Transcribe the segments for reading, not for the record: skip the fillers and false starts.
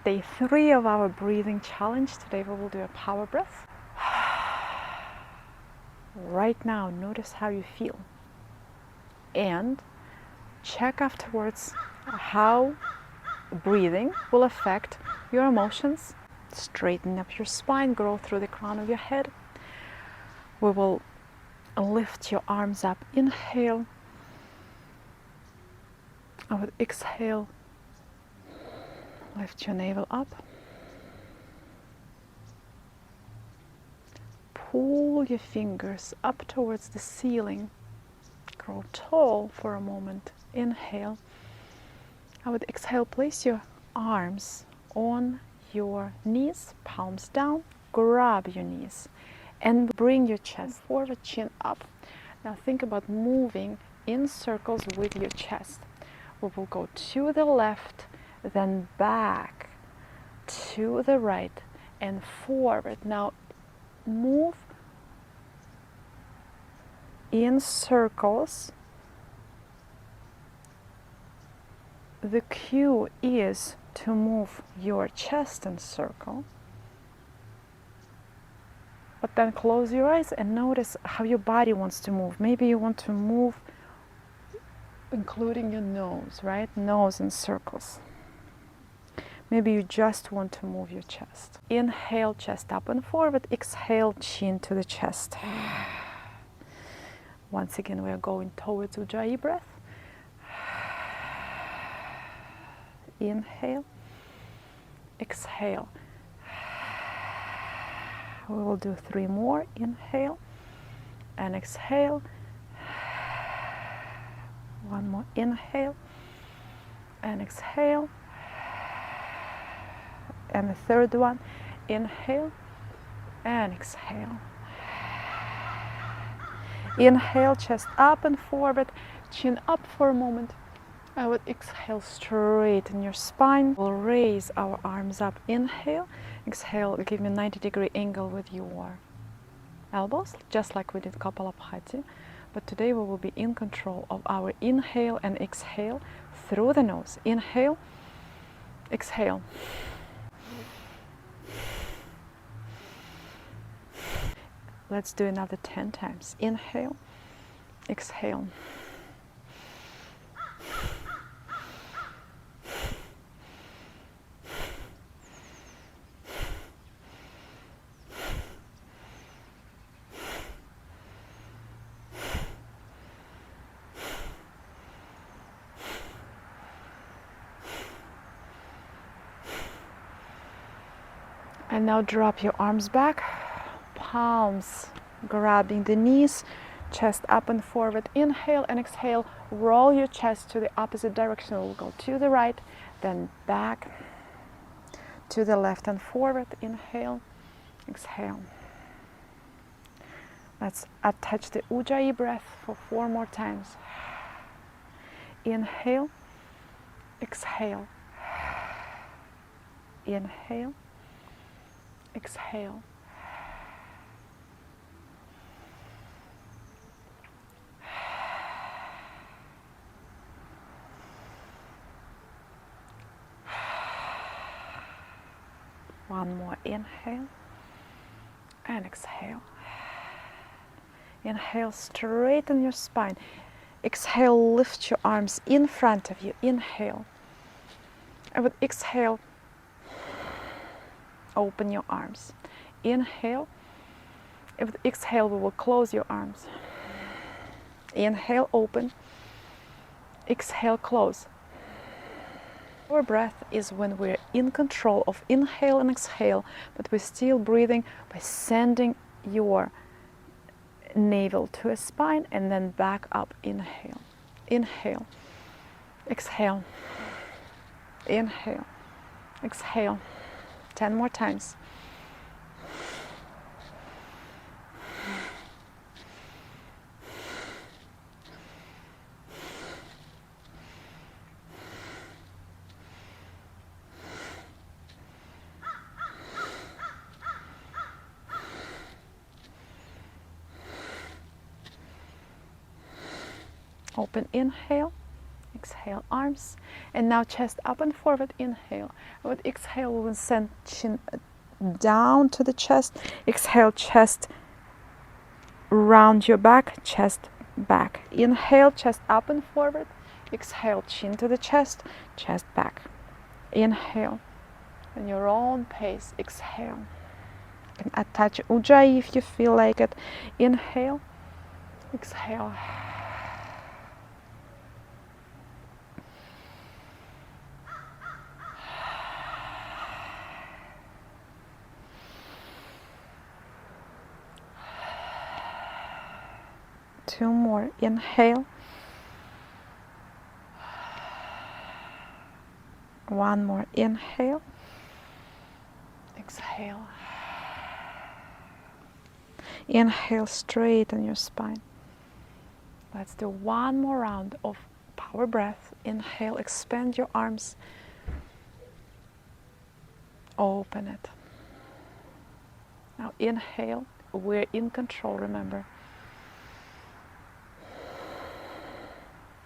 Day 3 of our breathing challenge. Today we will do a power breath. Right now, notice how you feel and check afterwards how breathing will affect your emotions. Straighten up your spine, grow through the crown of your head. We will lift your arms up. Inhale. I would exhale. Lift your navel up. Pull your fingers up towards the ceiling. Grow tall for a moment. Inhale. I would exhale. Place your arms on your knees, palms down. Grab your knees and bring your chest forward, chin up. Now think about moving in circles with your chest. We will go to the left, then back, to the right, and forward. Now move in circles. The cue is to move your chest in circle. But then close your eyes and notice how your body wants to move. Maybe you want to move including your nose, right? Nose in circles. Maybe you just want to move your chest. Inhale, chest up and forward. Exhale, chin to the chest. Once again, we are going towards Ujjayi breath. Inhale, exhale. We will do 3 more. Inhale and exhale. 1 more. Inhale and exhale. And the 3rd one. Inhale and exhale. Inhale, chest up and forward, chin up for a moment. I would exhale, straighten your spine. We'll raise our arms up. Inhale, exhale, give me a 90-degree angle with your elbows, just like we did Kapalabhati. But today we will be in control of our inhale and exhale through the nose. Inhale, exhale. Let's do another 10 times. Inhale, exhale. And now drop your arms back, palms grabbing the knees, chest up and forward. Inhale and exhale, roll your chest to the opposite direction. We'll go to the right, then back, to the left and forward. Inhale, exhale. Let's attach the Ujjayi breath for 4 more times. Inhale, exhale. Inhale, exhale. One more. Inhale and exhale. Inhale, straighten your spine. Exhale, lift your arms in front of you. Inhale. I would exhale, open your arms. Inhale. With exhale, we will close your arms. Inhale, open. Exhale, close. Our breath is when we're in control of inhale and exhale, but we're still breathing by sending your navel to a spine and then back up. Inhale, inhale, exhale, inhale, exhale. 10 more times. Open, inhale, exhale, arms, and now chest up and forward, inhale. I would exhale, we will send chin down to the chest, exhale, chest round your back, chest back. Inhale, chest up and forward, exhale, chin to the chest, chest back. Inhale, in your own pace, exhale. You can attach ujjayi if you feel like it. Inhale, exhale. Two more. Inhale. One more. Inhale. Exhale. Inhale, straighten your spine. Let's do one more round of power breath. Inhale, expand your arms. Open it. Now inhale, we're in control, remember.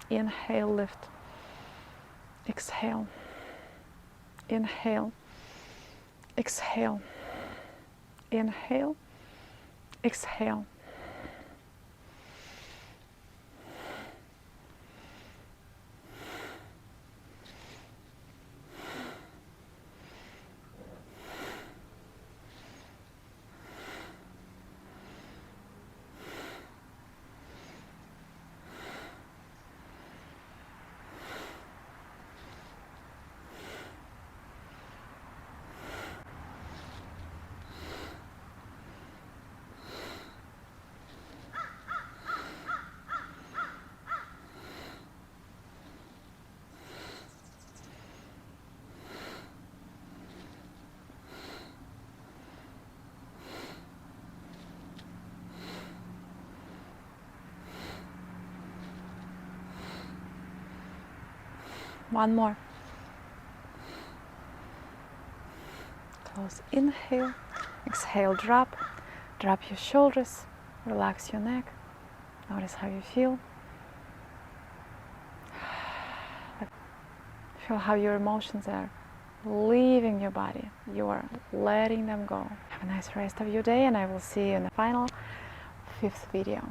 Inhale, lift. Exhale. Inhale. Exhale. Inhale. Exhale. One more. Close. Inhale. Exhale, drop. Drop your shoulders. Relax your neck. Notice how you feel. Feel how your emotions are leaving your body. You are letting them go. Have a nice rest of your day, and I will see you in the final 5th video.